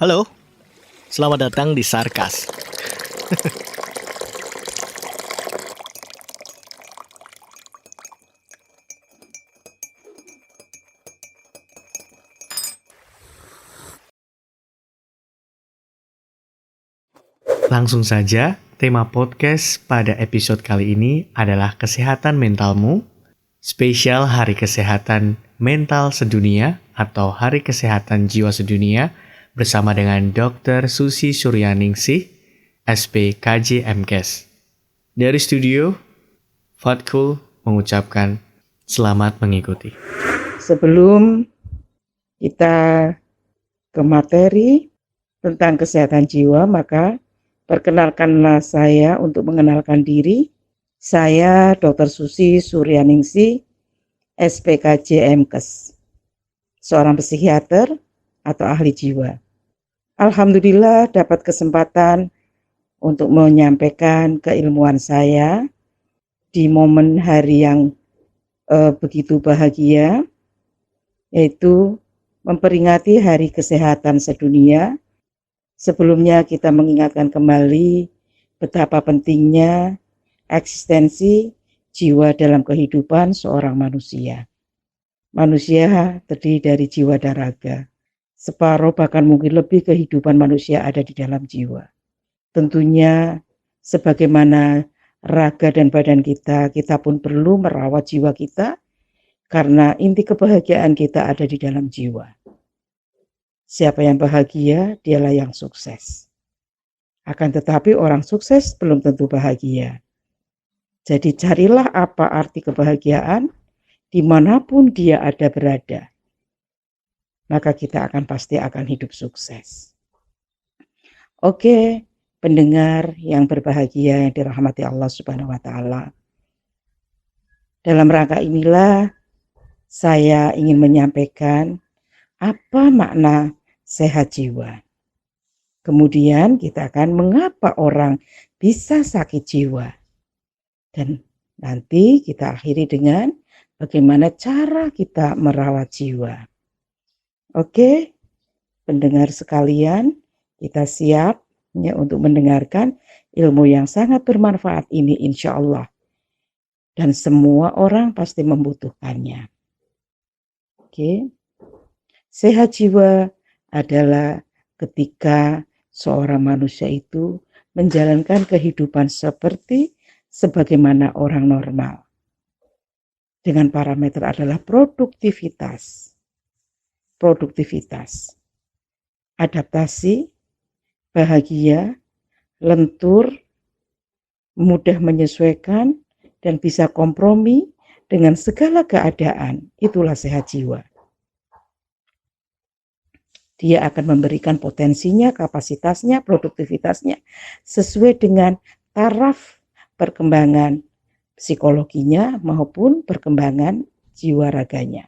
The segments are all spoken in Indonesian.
Halo, selamat datang di Sarkas. Langsung saja, tema podcast pada episode kali ini adalah kesehatan mentalmu, spesial Hari Kesehatan Mental Sedunia atau Hari Kesehatan Jiwa Sedunia bersama dengan Dr. Susi Suryaningsih, SPKJ MKes. Dari studio, Fatkul mengucapkan selamat mengikuti. Sebelum kita ke materi tentang kesehatan jiwa, maka perkenalkanlah saya untuk mengenalkan diri. Saya Dr. Susi Suryaningsih, SPKJ MKes, seorang psikiater atau ahli jiwa. Alhamdulillah dapat kesempatan untuk menyampaikan keilmuan saya di momen hari yang begitu bahagia, yaitu memperingati Hari Kesehatan Sedunia. Sebelumnya kita mengingatkan kembali betapa pentingnya eksistensi jiwa dalam kehidupan seorang manusia. Manusia terdiri dari jiwa dan raga. Separuh bahkan mungkin lebih kehidupan manusia ada di dalam jiwa. Tentunya sebagaimana raga dan badan kita pun perlu merawat jiwa kita, karena inti kebahagiaan kita ada di dalam jiwa. Siapa yang bahagia, dialah yang sukses. Akan tetapi orang sukses belum tentu bahagia. Jadi carilah apa arti kebahagiaan dimanapun dia ada berada. Maka kita pasti akan hidup sukses. Oke, pendengar yang berbahagia yang dirahmati Allah Subhanahu wa Ta'ala. Dalam rangka inilah saya ingin menyampaikan apa makna sehat jiwa. Kemudian kita akan mengapa orang bisa sakit jiwa. Dan nanti kita akhiri dengan bagaimana cara kita merawat jiwa. Oke, pendengar sekalian, kita siap ya, untuk mendengarkan ilmu yang sangat bermanfaat ini insya Allah. Dan semua orang pasti membutuhkannya. Oke. Sehat jiwa adalah ketika seorang manusia itu menjalankan kehidupan sebagaimana orang normal. Dengan parameter adalah produktivitas, adaptasi, bahagia, lentur, mudah menyesuaikan, dan bisa kompromi dengan segala keadaan. Itulah sehat jiwa. Dia akan memberikan potensinya, kapasitasnya, produktivitasnya sesuai dengan taraf perkembangan psikologinya maupun perkembangan jiwa raganya.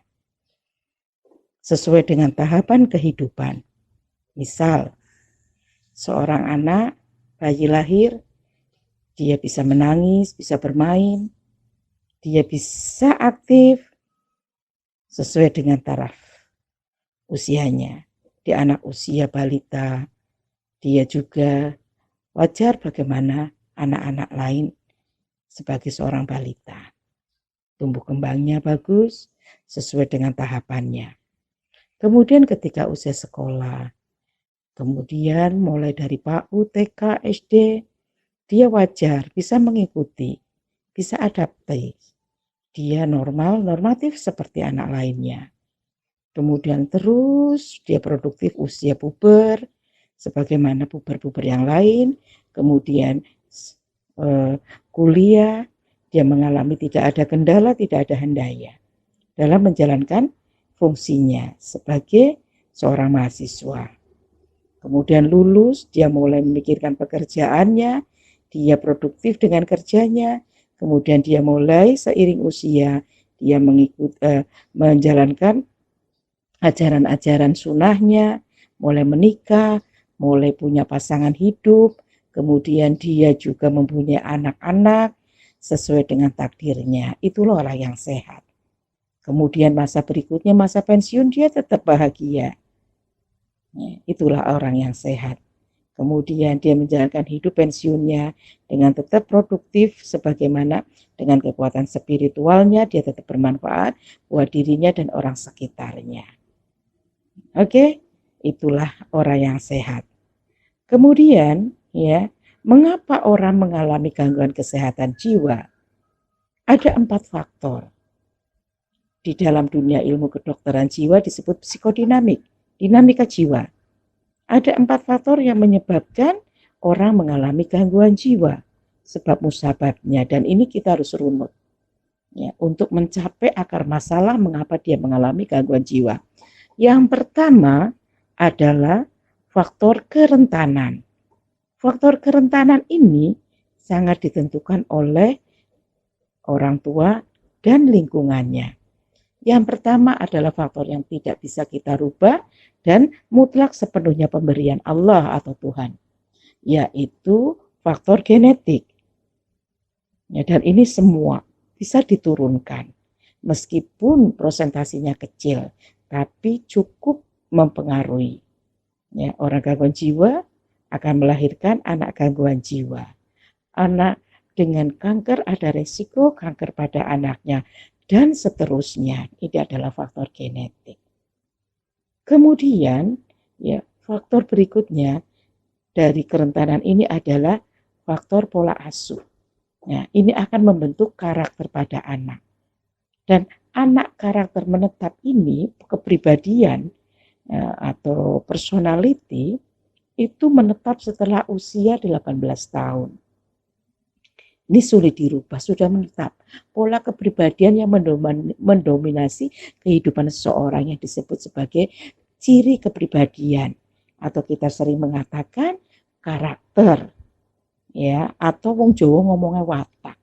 Sesuai dengan tahapan kehidupan. Misal, seorang anak, bayi lahir, dia bisa menangis, bisa bermain, dia bisa aktif sesuai dengan taraf usianya. Di anak usia balita, dia juga wajar bagaimana anak-anak lain sebagai seorang balita. Tumbuh kembangnya bagus sesuai dengan tahapannya. Kemudian ketika usia sekolah, kemudian mulai dari PAUD, TK, SD, dia wajar, bisa mengikuti, bisa adaptif. Dia normatif seperti anak lainnya. Kemudian terus dia produktif usia puber, sebagaimana puber-puber yang lain. Kemudian kuliah, dia mengalami tidak ada kendala, tidak ada hendaya dalam menjalankan fungsinya sebagai seorang mahasiswa. Kemudian lulus, dia mulai memikirkan pekerjaannya, dia produktif dengan kerjanya. Kemudian dia mulai seiring usia, dia menjalankan ajaran-ajaran sunnahnya, mulai menikah, mulai punya pasangan hidup, kemudian dia juga mempunyai anak-anak sesuai dengan takdirnya. Itulah orang yang sehat. Kemudian masa berikutnya, masa pensiun, dia tetap bahagia. Ya, itulah orang yang sehat. Kemudian dia menjalankan hidup pensiunnya dengan tetap produktif, sebagaimana dengan kekuatan spiritualnya dia tetap bermanfaat buat dirinya dan orang sekitarnya. Oke, itulah orang yang sehat. Kemudian ya, mengapa orang mengalami gangguan kesehatan jiwa? Ada 4 faktor. Di dalam dunia ilmu kedokteran jiwa disebut psikodinamik, dinamika jiwa. Ada 4 faktor yang menyebabkan orang mengalami gangguan jiwa, sebab musababnya, dan ini kita harus runut ya, untuk mencapai akar masalah mengapa dia mengalami gangguan jiwa. Yang pertama adalah faktor kerentanan. Faktor kerentanan ini sangat ditentukan oleh orang tua dan lingkungannya. Yang pertama adalah faktor yang tidak bisa kita rubah dan mutlak sepenuhnya pemberian Allah atau Tuhan, yaitu faktor genetik. Ya, dan ini semua bisa diturunkan, meskipun prosentasinya kecil, tapi cukup mempengaruhi. Ya, orang gangguan jiwa akan melahirkan anak gangguan jiwa. Anak dengan kanker ada resiko kanker pada anaknya, dan seterusnya. Ini adalah faktor genetik. Kemudian, ya, faktor berikutnya dari kerentanan ini adalah faktor pola asuh. Nah, ini akan membentuk karakter pada anak. Dan anak karakter menetap ini, kepribadian atau personality, itu menetap setelah usia 18 tahun. Ini sulit dirubah, sudah menetap. Pola kepribadian yang mendominasi kehidupan seseorang yang disebut sebagai ciri kepribadian, atau kita sering mengatakan karakter, ya, atau wong Jawa ngomongnya watak.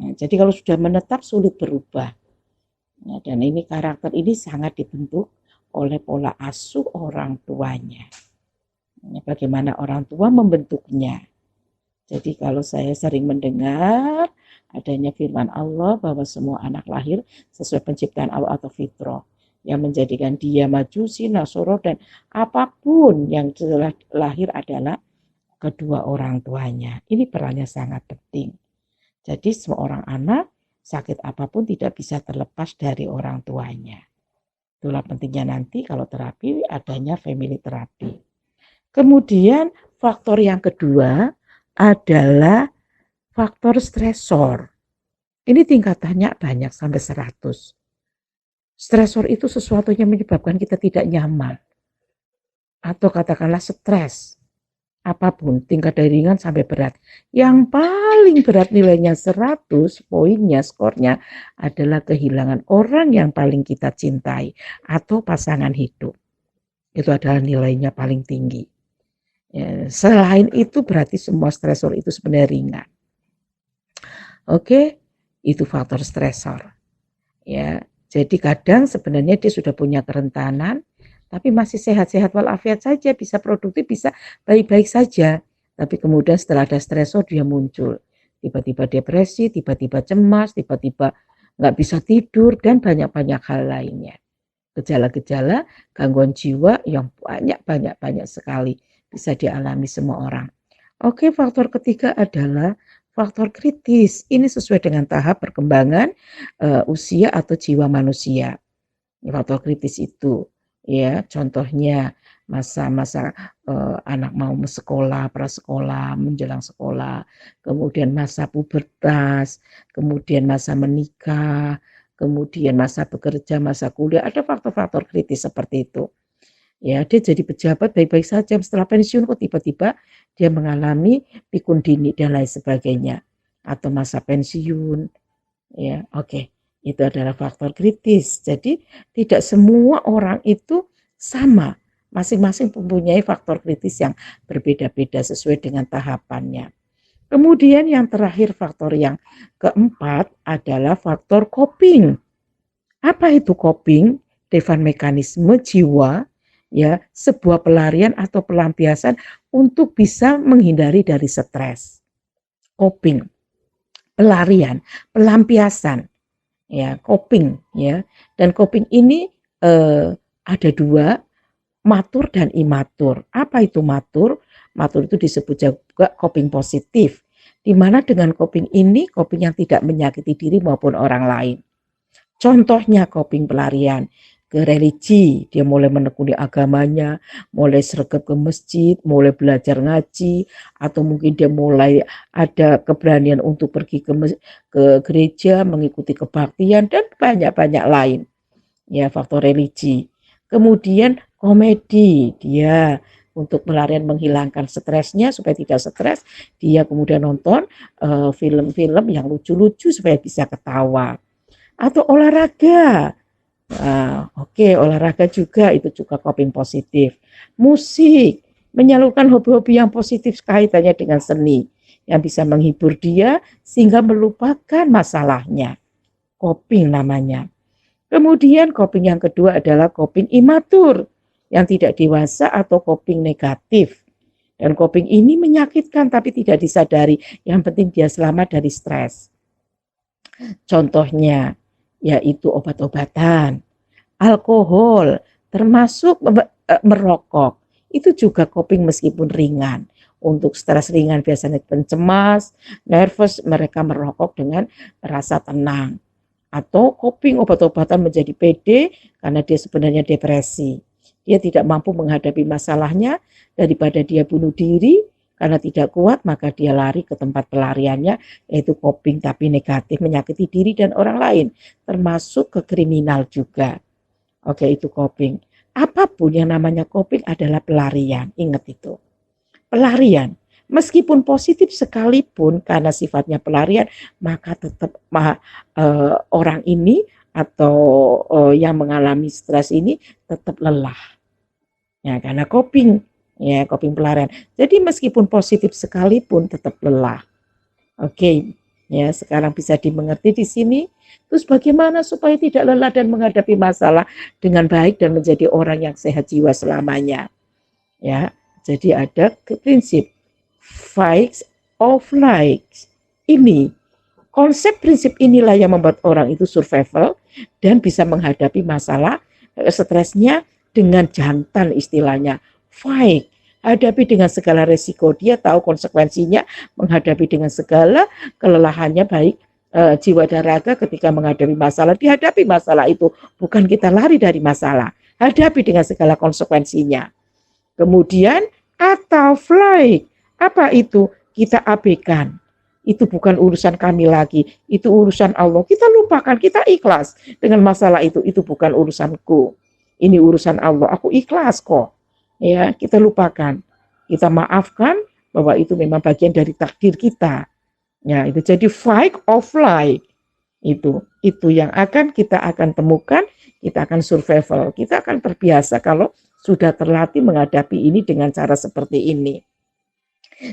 Nah, jadi kalau sudah menetap sulit berubah. Nah, dan ini karakter ini sangat dibentuk oleh pola asuh orang tuanya. Nah, bagaimana orang tua membentuknya. Jadi kalau saya sering mendengar adanya firman Allah bahwa semua anak lahir sesuai penciptaan Allah atau fitrah, yang menjadikan dia Majusi, Nasoro, dan apapun yang telah lahir adalah kedua orang tuanya. Ini perannya sangat penting. Jadi semua orang anak sakit apapun tidak bisa terlepas dari orang tuanya. Itulah pentingnya nanti kalau terapi adanya family terapi. Kemudian faktor yang kedua adalah faktor stresor. Ini tingkatannya banyak sampai 100. Stresor itu sesuatu yang menyebabkan kita tidak nyaman. Atau katakanlah stres. Apapun, tingkat dari ringan sampai berat. Yang paling berat nilainya 100, poinnya, skornya adalah kehilangan orang yang paling kita cintai atau pasangan hidup. Itu adalah nilainya paling tinggi. Ya, selain itu berarti semua stresor itu sebenarnya ringan. Oke, itu faktor stresor. Ya, jadi kadang sebenarnya dia sudah punya kerentanan, tapi masih sehat-sehat walafiat saja, bisa produktif, bisa baik-baik saja. Tapi kemudian setelah ada stresor dia muncul. Tiba-tiba depresi, tiba-tiba cemas, tiba-tiba nggak bisa tidur, dan banyak-banyak hal lainnya. Gejala-gejala gangguan jiwa yang banyak sekali bisa dialami semua orang. Oke, faktor ketiga adalah faktor kritis. Ini sesuai dengan tahap perkembangan usia atau jiwa manusia. Faktor kritis itu, ya, contohnya masa-masa anak mau sekolah, prasekolah, menjelang sekolah, kemudian masa pubertas, kemudian masa menikah, kemudian masa bekerja, masa kuliah. Ada faktor-faktor kritis seperti itu. Ya, dia jadi pejabat baik-baik saja, setelah pensiun kok tiba-tiba dia mengalami pikun dini dan lain sebagainya, atau masa pensiun. Ya, oke. Itu adalah faktor kritis. Jadi tidak semua orang itu sama. Masing-masing mempunyai faktor kritis yang berbeda-beda sesuai dengan tahapannya. Kemudian yang terakhir, faktor yang keempat adalah faktor coping. Apa itu coping? Defense mekanisme jiwa, ya, sebuah pelarian atau pelampiasan untuk bisa menghindari dari stres. Coping, pelarian, pelampiasan, ya, coping, ya. Dan coping ini ada dua. matur dan imatur. Apa itu matur? Matur itu disebut juga coping positif, di mana dengan coping ini, coping yang tidak menyakiti diri maupun orang lain. Contohnya coping pelarian ke religi, dia mulai menekuni agamanya, mulai sergap ke masjid, mulai belajar ngaji, atau mungkin dia mulai ada keberanian untuk pergi ke gereja, mengikuti kebaktian, dan banyak-banyak lain. Ya, faktor religi. Kemudian komedi, dia untuk pelarian menghilangkan stresnya supaya tidak stres, dia kemudian nonton film-film yang lucu-lucu supaya bisa ketawa. Atau olahraga. Olahraga juga itu juga coping positif. Musik, menyalurkan hobi-hobi yang positif kaitannya dengan seni yang bisa menghibur dia sehingga melupakan masalahnya. Coping namanya. Kemudian coping yang kedua adalah coping imatur yang tidak dewasa atau coping negatif. Dan coping ini menyakitkan tapi tidak disadari. Yang penting dia selamat dari stres. Contohnya yaitu obat-obatan, alkohol, termasuk merokok. Itu juga coping meskipun ringan. Untuk stres ringan biasanya pencemas, nervous, mereka merokok dengan rasa tenang. Atau coping obat-obatan menjadi PD karena dia sebenarnya depresi. Dia tidak mampu menghadapi masalahnya, daripada dia bunuh diri karena tidak kuat, maka dia lari ke tempat pelariannya, yaitu coping tapi negatif, menyakiti diri dan orang lain, termasuk ke kriminal juga. Oke, itu coping. Apapun yang namanya coping adalah pelarian, ingat itu. Pelarian, meskipun positif sekalipun karena sifatnya pelarian, maka tetap orang ini atau yang mengalami stres ini tetap lelah. Ya, karena coping. Ya, coping pelarian. Jadi meskipun positif sekalipun tetap lelah. Oke, ya sekarang bisa dimengerti di sini. Terus bagaimana supaya tidak lelah dan menghadapi masalah dengan baik dan menjadi orang yang sehat jiwa selamanya? Ya, jadi ada prinsip fight of life. Ini konsep prinsip inilah yang membuat orang itu survival dan bisa menghadapi masalah stresnya dengan jantan istilahnya. Fight, hadapi dengan segala resiko. Dia tahu konsekuensinya, menghadapi dengan segala kelelahannya, baik jiwa dan raga ketika menghadapi masalah. Dihadapi masalah itu, bukan kita lari dari masalah. Hadapi dengan segala konsekuensinya. Kemudian, atau flight, apa itu? Kita abaikan. Itu bukan urusan kami lagi, itu urusan Allah. Kita lupakan, kita ikhlas dengan masalah itu bukan urusanku. Ini urusan Allah, aku ikhlas kok. Ya, kita lupakan, kita maafkan bahwa itu memang bagian dari takdir kita. Ya, itu jadi fight of life. Itu yang kita akan temukan, kita akan survival, kita akan terbiasa kalau sudah terlatih menghadapi ini dengan cara seperti ini.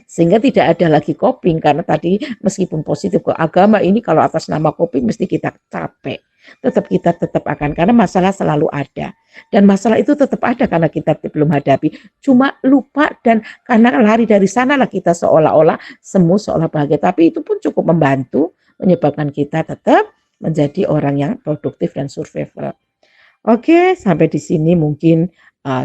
Sehingga tidak ada lagi coping, karena tadi meskipun positif ke agama ini kalau atas nama coping mesti kita capek. Kita tetap akan, karena masalah selalu ada. Dan masalah itu tetap ada karena kita belum hadapi. Cuma lupa dan karena lari dari sanalah kita seolah-olah semu, seolah bahagia. Tapi itu pun cukup membantu menyebabkan kita tetap menjadi orang yang produktif dan survival. Oke, sampai di sini mungkin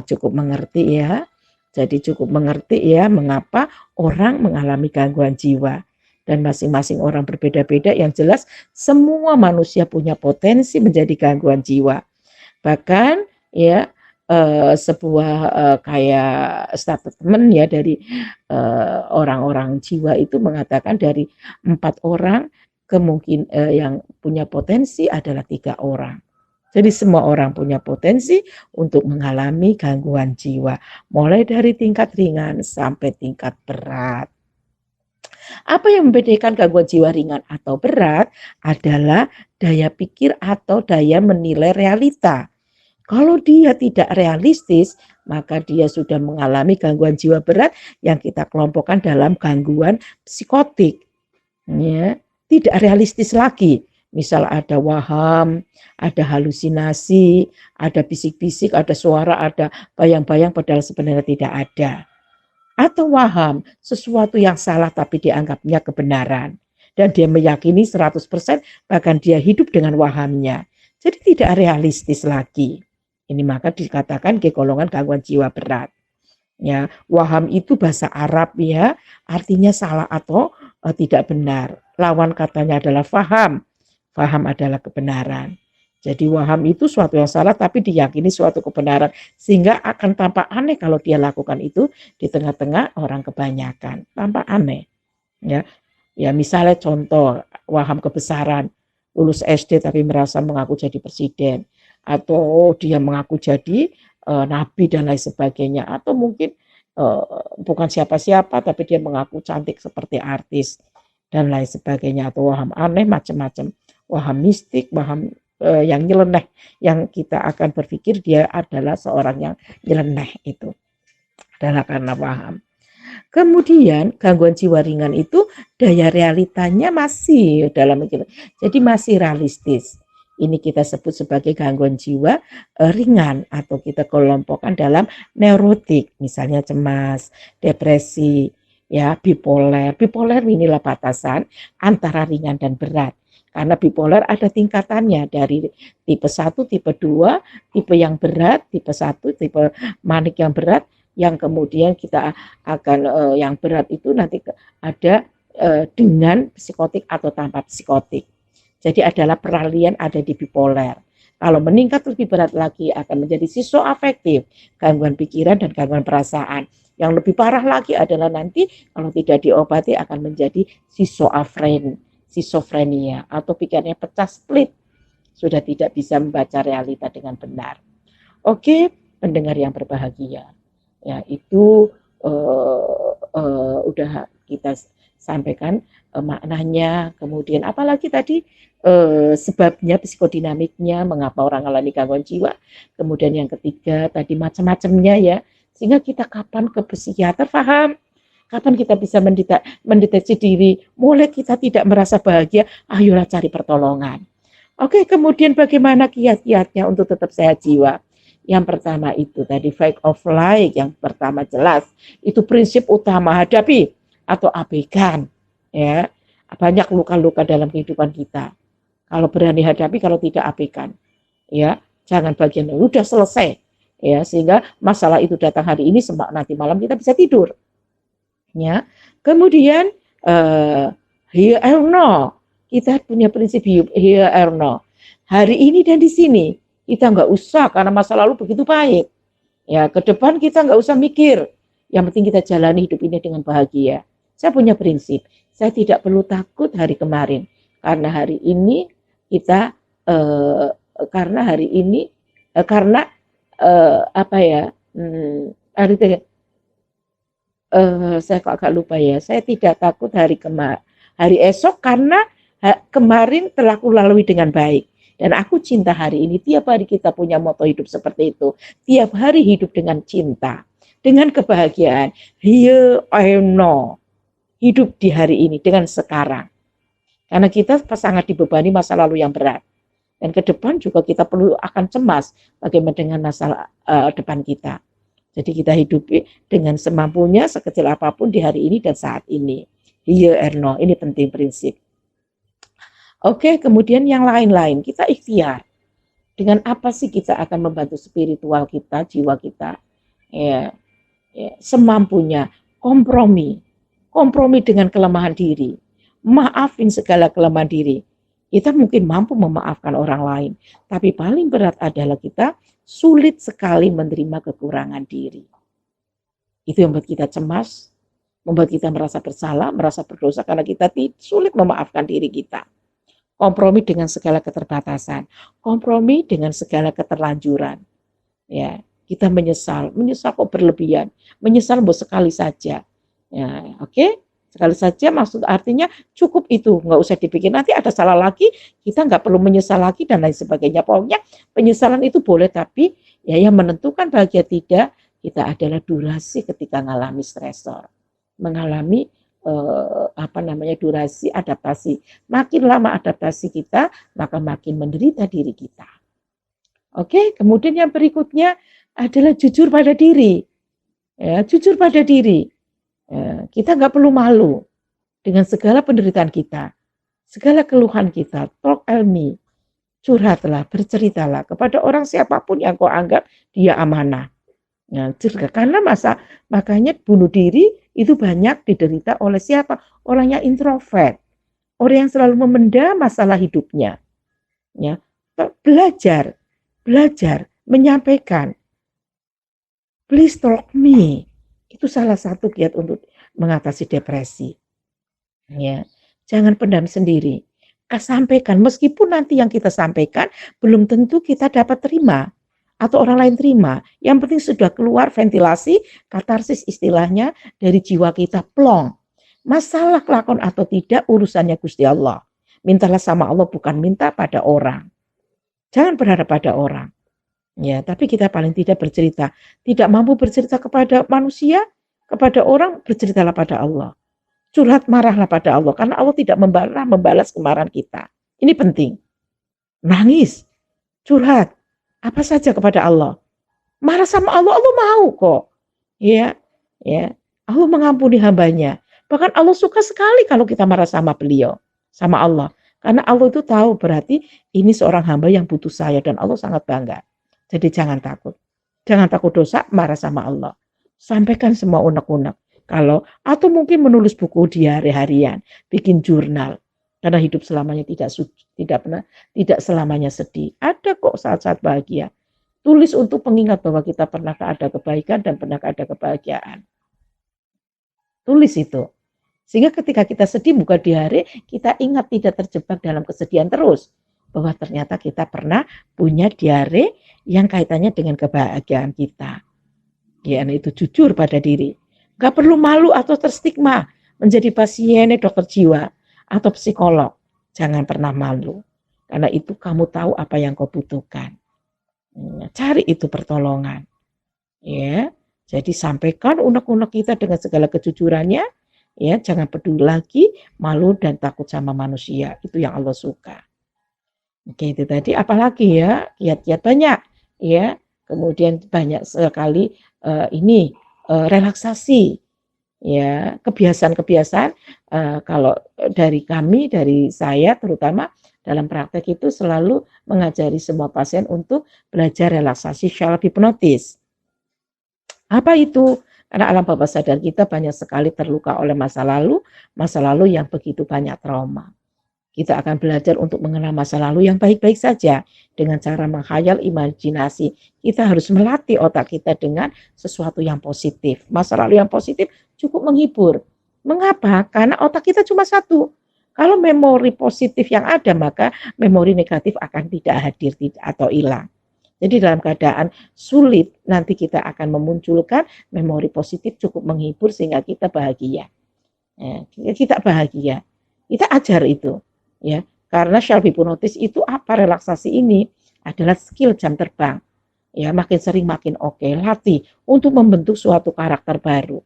cukup mengerti ya. Jadi cukup mengerti ya mengapa orang mengalami gangguan jiwa. Dan masing-masing orang berbeda-beda, yang jelas semua manusia punya potensi menjadi gangguan jiwa. Bahkan ya sebuah kayak statement ya dari orang-orang jiwa itu mengatakan dari 4 orang kemungkinan yang punya potensi adalah 3 orang. Jadi semua orang punya potensi untuk mengalami gangguan jiwa, mulai dari tingkat ringan sampai tingkat berat. Apa yang membedakan gangguan jiwa ringan atau berat adalah daya pikir atau daya menilai realita. Kalau dia tidak realistis, maka dia sudah mengalami gangguan jiwa berat yang kita kelompokkan dalam gangguan psikotik. Ya, tidak realistis lagi. Misal ada waham, ada halusinasi, ada bisik-bisik, ada suara, ada bayang-bayang padahal sebenarnya tidak ada. Atau waham, sesuatu yang salah tapi dianggapnya kebenaran. Dan dia meyakini 100%, bahkan dia hidup dengan wahamnya. Jadi tidak realistis lagi. Ini maka dikatakan golongan gangguan jiwa berat. Ya, waham itu bahasa Arab ya, artinya salah atau tidak benar. Lawan katanya adalah faham. Faham adalah kebenaran. Jadi waham itu suatu yang salah tapi diyakini suatu kebenaran. Sehingga akan tampak aneh kalau dia lakukan itu di tengah-tengah orang kebanyakan. Tampak aneh. Ya, ya misalnya contoh waham kebesaran. Lulus SD tapi merasa mengaku jadi presiden. Atau dia mengaku jadi nabi dan lain sebagainya. Atau mungkin bukan siapa-siapa tapi dia mengaku cantik seperti artis dan lain sebagainya. Atau waham aneh macam-macam. Waham mistik, waham yang nyeleneh, yang kita akan berpikir dia adalah seorang yang nyeleneh, itu adalah karena paham. Kemudian gangguan jiwa ringan itu daya realitanya masih dalam itu, jadi masih realistis. Ini kita sebut sebagai gangguan jiwa ringan atau kita kelompokkan dalam neurotik, misalnya cemas, depresi, ya bipolar. Bipolar inilah batasan antara ringan dan berat. Karena bipolar ada tingkatannya dari tipe 1, tipe 2, tipe yang berat, tipe 1, tipe manik yang berat, yang kemudian kita akan yang berat itu nanti ada dengan psikotik atau tanpa psikotik. Jadi adalah peralihan ada di bipolar. Kalau meningkat lebih berat lagi akan menjadi sizoafektif, gangguan pikiran dan gangguan perasaan. Yang lebih parah lagi adalah nanti kalau tidak diobati akan menjadi skizofrenia atau pikirannya pecah split, sudah tidak bisa membaca realita dengan benar. Oke, pendengar yang berbahagia, ya itu udah kita sampaikan maknanya, kemudian apalagi tadi sebabnya, psikodinamiknya, mengapa orang alami gangguan jiwa, kemudian yang ketiga tadi macam-macamnya ya, sehingga kita kapan ke psikiater paham. Kapan kita bisa mendeteksi diri, mulai kita tidak merasa bahagia, ayolah cari pertolongan. Oke, kemudian bagaimana kiat-kiatnya untuk tetap sehat jiwa? Yang pertama itu tadi fight of life, yang pertama jelas, itu prinsip utama, hadapi atau abaikan. Ya, banyak luka-luka dalam kehidupan kita. Kalau berani hadapi, kalau tidak abaikan. Ya, jangan bagian udah selesai. Ya, sehingga masalah itu datang hari ini, nanti malam kita bisa tidur. Ya, kemudian here or no, kita punya prinsip here or no. Hari ini dan di sini kita nggak usah karena masa lalu begitu baik. Ya, ke depan kita nggak usah mikir. Yang penting kita jalani hidup ini dengan bahagia. Saya punya prinsip, saya tidak perlu takut hari kemarin karena hari ini kita karena hari ini karena apa ya hari saya kok agak lupa ya. Saya tidak takut hari esok karena kemarin telah kulalui dengan baik. Dan aku cinta hari ini. Tiap hari kita punya moto hidup seperti itu. Tiap hari hidup dengan cinta, dengan kebahagiaan. Here I know. Hidup di hari ini dengan sekarang. Karena kita sangat dibebani masa lalu yang berat. Dan ke depan juga kita perlu akan cemas bagaimana dengan masa depan kita. Jadi kita hidup dengan semampunya, sekecil apapun di hari ini dan saat ini. Here and now, ini penting prinsip. Oke, kemudian yang lain-lain, kita ikhtiar. Dengan apa sih kita akan membantu spiritual kita, jiwa kita? Ya, semampunya, kompromi dengan kelemahan diri. Maafin segala kelemahan diri. Kita mungkin mampu memaafkan orang lain, tapi paling berat adalah kita sulit sekali menerima kekurangan diri. Itu yang membuat kita cemas, membuat kita merasa bersalah, merasa berdosa karena kita sulit memaafkan diri kita. Kompromi dengan segala keterbatasan, kompromi dengan segala keterlanjuran. Ya, kita menyesal kok berlebihan, menyesal sekali saja. Ya, oke? Sekali saja maksud artinya cukup itu, nggak usah dipikir nanti ada salah lagi, kita nggak perlu menyesal lagi dan lain sebagainya. Pokoknya penyesalan itu boleh, tapi ya yang menentukan bahagia tidak kita adalah durasi ketika mengalami stresor, mengalami durasi adaptasi. Makin lama adaptasi kita, maka makin menderita diri kita. Oke, kemudian yang berikutnya adalah jujur pada diri. Ya, jujur pada diri. Kita nggak perlu malu dengan segala penderitaan kita, segala keluhan kita, talk me. curhatlah, berceritalah kepada orang siapapun yang kau anggap dia amanah. Nah, karena makanya bunuh diri itu banyak diderita oleh siapa? Orang yang introvert, orang yang selalu memendam masalah hidupnya. Ya, belajar menyampaikan. Please talk me. Itu salah satu kiat untuk mengatasi depresi. Ya, jangan pendam sendiri. Sampaikan, meskipun nanti yang kita sampaikan belum tentu kita dapat terima atau orang lain terima. Yang penting sudah keluar ventilasi, katarsis istilahnya dari jiwa kita plong. Masalah kelakon atau tidak urusannya Gusti Allah. Mintalah sama Allah, bukan minta pada orang. Jangan berharap pada orang. Ya, tapi kita paling tidak bercerita. Tidak mampu bercerita kepada manusia, kepada orang, berceritalah pada Allah. Curhat, marahlah pada Allah, karena Allah tidak membalas kemarahan kita. Ini penting. Nangis, curhat, apa saja kepada Allah. Marah sama Allah, Allah mau kok. Ya, Allah mengampuni hambanya. Bahkan Allah suka sekali kalau kita marah sama beliau, sama Allah. Karena Allah itu tahu berarti ini seorang hamba yang butuh saya dan Allah sangat bangga. Jadi jangan takut. Jangan takut dosa, marah sama Allah. Sampaikan semua unek-unek. Atau mungkin menulis buku diari harian, bikin jurnal. Karena hidup selamanya tidak selamanya sedih. Ada kok saat-saat bahagia. Tulis untuk pengingat bahwa kita pernah ada kebaikan dan pernah ada kebahagiaan. Tulis itu. Sehingga ketika kita sedih buka diari, kita ingat tidak terjebak dalam kesedihan terus. Bahwa ternyata kita pernah punya diari yang kaitannya dengan kebahagiaan kita. Ya, itu jujur pada diri. Gak perlu malu atau terstigma menjadi pasien dokter jiwa atau psikolog. Jangan pernah malu. Karena itu kamu tahu apa yang kau butuhkan. Cari itu pertolongan. Ya, jadi sampaikan unek-unek kita dengan segala kejujurannya. Ya, jangan peduli lagi malu dan takut sama manusia. Itu yang Allah suka. Oke, itu tadi. Apalagi ya, kiat-kiat banyak. Ya, kemudian banyak sekali relaksasi, ya, kebiasaan-kebiasaan. Kalau dari saya terutama dalam praktek itu selalu mengajari semua pasien untuk belajar relaksasi self hipnotis. Apa itu? Karena alam bawah sadar kita banyak sekali terluka oleh masa lalu yang begitu banyak trauma. Kita akan belajar untuk mengenal masa lalu yang baik-baik saja dengan cara menghayal imajinasi. Kita harus melatih otak kita dengan sesuatu yang positif. Masa lalu yang positif cukup menghibur. Mengapa? Karena otak kita cuma satu. Kalau memori positif yang ada, maka memori negatif akan tidak hadir atau hilang. Jadi dalam keadaan sulit, nanti kita akan memunculkan memori positif cukup menghibur sehingga kita bahagia. Kita bahagia. Kita ajar itu. Ya, karena self hipnotis itu apa, relaksasi ini adalah skill jam terbang. Ya, makin sering makin oke. Latih untuk membentuk suatu karakter baru.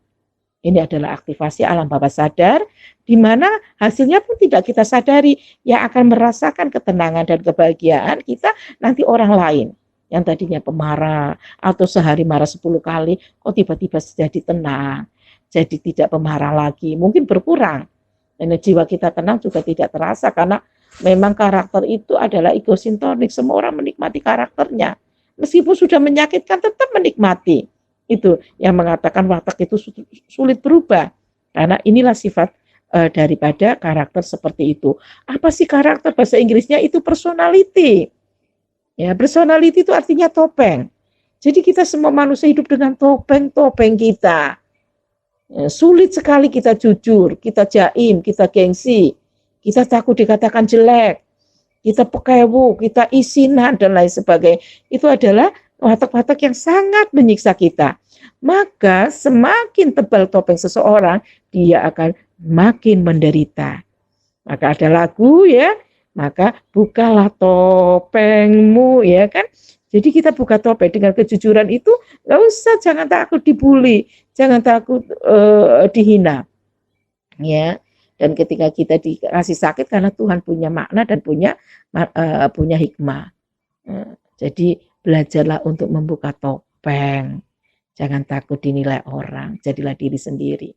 Ini adalah aktivasi alam bawah sadar, di mana hasilnya pun tidak kita sadari, yang akan merasakan ketenangan dan kebahagiaan kita nanti orang lain. Yang tadinya pemarah atau sehari marah 10 kali, kok tiba-tiba jadi tenang, jadi tidak pemarah lagi, mungkin berkurang. Dan jiwa kita tenang juga tidak terasa karena memang karakter itu adalah ego sintonik. Semua orang menikmati karakternya. Meskipun sudah menyakitkan tetap menikmati. Itu yang mengatakan watak itu sulit berubah. Karena inilah sifat daripada karakter seperti itu. Apa sih karakter? Bahasa Inggrisnya itu personality. Ya, personality itu artinya topeng. Jadi kita semua manusia hidup dengan topeng-topeng kita. Sulit sekali kita jujur, kita jaim, kita gengsi, kita takut dikatakan jelek, kita pekewu, kita isinan dan lain sebagainya. Itu adalah watak-watak yang sangat menyiksa kita. Maka semakin tebal topeng seseorang, dia akan makin menderita. Maka ada lagu ya, maka bukalah topengmu ya kan. Jadi kita buka topeng dengan kejujuran itu, nggak usah, jangan takut dibully, jangan takut dihina, ya. Dan ketika kita dikasih sakit karena Tuhan punya makna dan punya hikmah. Jadi belajarlah untuk membuka topeng, jangan takut dinilai orang, jadilah diri sendiri.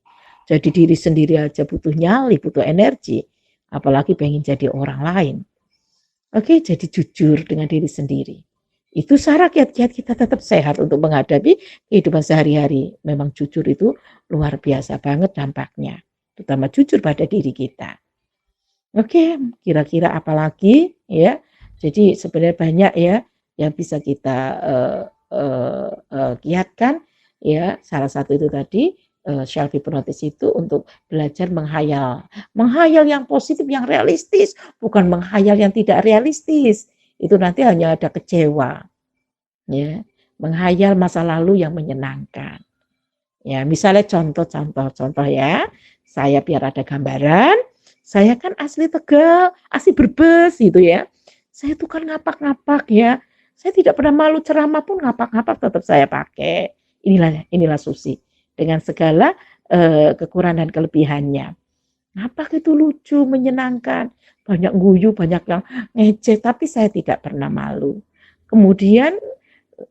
Jadi diri sendiri aja butuh nyali, butuh energi, apalagi pengen jadi orang lain. Oke, jadi jujur dengan diri sendiri. Itu syarat kiat-kiat kita tetap sehat untuk menghadapi kehidupan sehari-hari. Memang jujur itu luar biasa banget dampaknya, terutama jujur pada diri kita. Oke, kira-kira apa lagi ya? Jadi sebenarnya banyak ya yang bisa kita kiatkan ya. Salah satu itu tadi self hypnosis itu untuk belajar menghayal. Menghayal yang positif, yang realistis, bukan menghayal yang tidak realistis. Itu nanti hanya ada kecewa. Ya, menghayal masa lalu yang menyenangkan. Ya, misalnya contoh ya. Saya biar ada gambaran, saya kan asli Tegal, asli Brebes gitu ya. Saya tuh kan ngapak-ngapak ya. Saya tidak pernah malu ceramah pun ngapak-ngapak tetap saya pakai. Inilah Susi dengan segala kekurangan dan kelebihannya. Ngapak itu lucu, menyenangkan, banyak guyu, banyak yang ngejek, tapi saya tidak pernah malu. Kemudian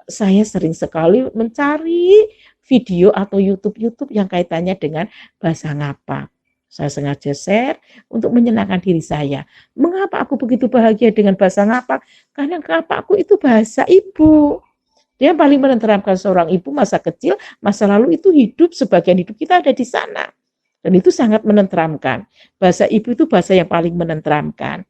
saya sering sekali mencari video atau YouTube yang kaitannya dengan bahasa ngapak. Saya sengaja share untuk menyenangkan diri saya. Mengapa aku begitu bahagia dengan bahasa ngapak? Karena ngapakku itu bahasa ibu. Dia paling menenteramkan seorang ibu masa kecil, masa lalu itu hidup, sebagian hidup kita ada di sana. Dan itu sangat menenteramkan. Bahasa ibu itu bahasa yang paling menenteramkan.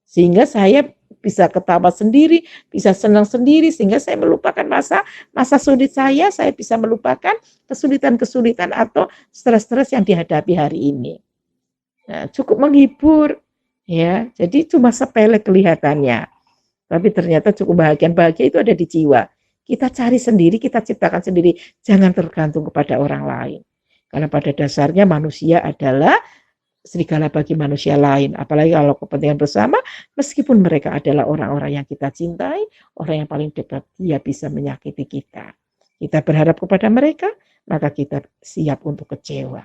Sehingga saya bisa ketawa sendiri, bisa senang sendiri, sehingga saya melupakan masa sulit saya bisa melupakan kesulitan-kesulitan atau stres-stres yang dihadapi hari ini. Nah, cukup menghibur, ya. Jadi cuma sepele kelihatannya, tapi ternyata cukup bahagia. Bahagia itu ada di jiwa. Kita cari sendiri, kita ciptakan sendiri, jangan tergantung kepada orang lain. Karena pada dasarnya manusia adalah serigala bagi manusia lain. Apalagi kalau kepentingan bersama, meskipun mereka adalah orang-orang yang kita cintai, orang yang paling dekat, dia bisa menyakiti kita. Kita berharap kepada mereka, maka kita siap untuk kecewa.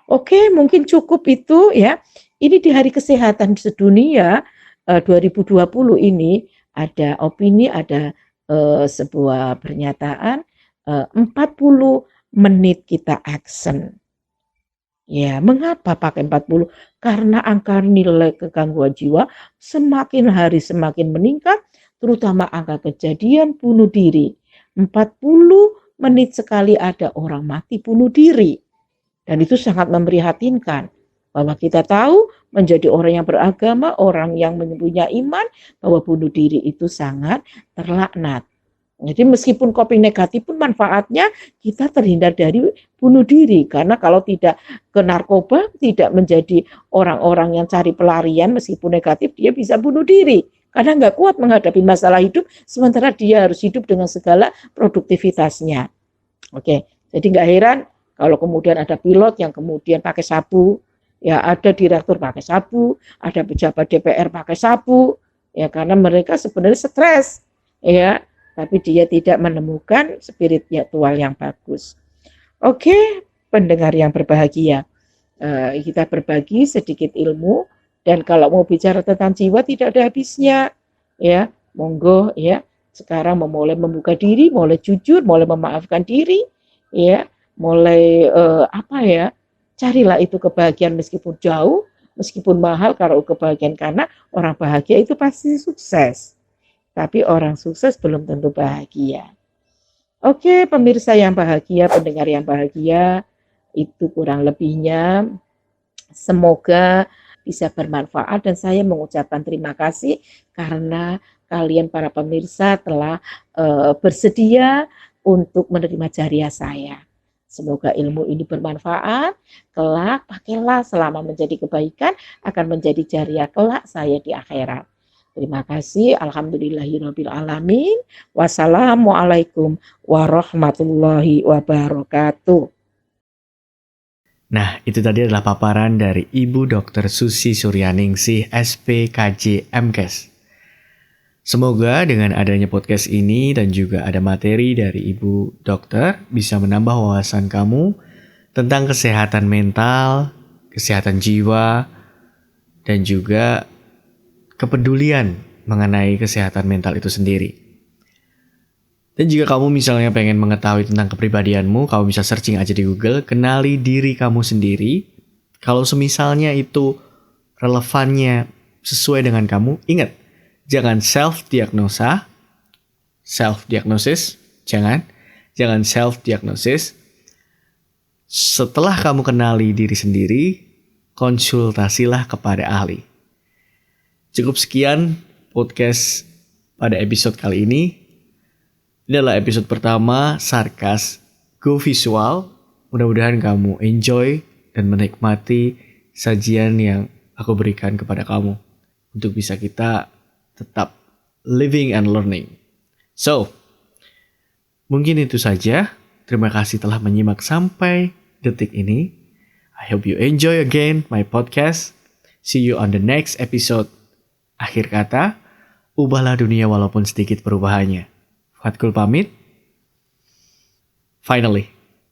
Oke, mungkin cukup itu ya. Ini di Hari Kesehatan Sedunia 2020 ini ada opini, ada sebuah pernyataan 40 menit kita action. Ya, mengapa pakai 40? Karena angka nilai kegangguan jiwa semakin hari semakin meningkat, terutama angka kejadian bunuh diri. 40 menit sekali ada orang mati bunuh diri. Dan itu sangat memprihatinkan. Bahwa kita tahu menjadi orang yang beragama, orang yang mempunyai iman, bahwa bunuh diri itu sangat terlaknat. Jadi meskipun coping negatif pun manfaatnya kita terhindar dari bunuh diri. Karena kalau tidak ke narkoba, tidak menjadi orang-orang yang cari pelarian meskipun negatif, dia bisa bunuh diri. Karena nggak kuat menghadapi masalah hidup, sementara dia harus hidup dengan segala produktivitasnya. Oke, jadi nggak heran kalau kemudian ada pilot yang kemudian pakai sabu, ya ada direktur pakai sabu, ada pejabat DPR pakai sabu, ya karena mereka sebenarnya stres, ya. Tapi dia tidak menemukan spiritual yang bagus. Oke, pendengar yang berbahagia, kita berbagi sedikit ilmu, dan kalau mau bicara tentang jiwa tidak ada habisnya, ya monggo ya. Sekarang mulai membuka diri, mulai jujur, mulai memaafkan diri, ya, mulai carilah itu kebahagiaan meskipun jauh, meskipun mahal. Kalau kebahagiaan, karena orang bahagia itu pasti sukses. Tapi orang sukses belum tentu bahagia. Oke, pemirsa yang bahagia, pendengar yang bahagia, itu kurang lebihnya. Semoga bisa bermanfaat dan saya mengucapkan terima kasih karena kalian para pemirsa telah bersedia untuk menerima jariah saya. Semoga ilmu ini bermanfaat, kelak pakailah selama menjadi kebaikan, akan menjadi jariah kelak saya di akhirat. Terima kasih. Alhamdulillahirabbil alamin. Wassalamualaikum warahmatullahi wabarakatuh. Nah, itu tadi adalah paparan dari Ibu Dr. Susi Suryaningsih, SPKJ MKes. Semoga dengan adanya podcast ini dan juga ada materi dari Ibu Dokter bisa menambah wawasan kamu tentang kesehatan mental, kesehatan jiwa, dan juga kepedulian mengenai kesehatan mental itu sendiri. Dan jika kamu misalnya pengen mengetahui tentang kepribadianmu, kamu bisa searching aja di Google, kenali diri kamu sendiri. Kalau semisalnya itu relevannya sesuai dengan kamu. Ingat, jangan self-diagnosis, jangan self-diagnosis. Setelah kamu kenali diri sendiri, konsultasilah kepada ahli. Cukup sekian podcast pada episode kali ini. Ini adalah episode pertama Sarkas Go Visual. Mudah-mudahan kamu enjoy dan menikmati sajian yang aku berikan kepada kamu untuk bisa kita tetap living and learning. So, mungkin itu saja. Terima kasih telah menyimak sampai detik ini. I hope you enjoy again my podcast. See you on the next episode. Akhir kata, ubahlah dunia walaupun sedikit perubahannya. Fatkul pamit. Finally.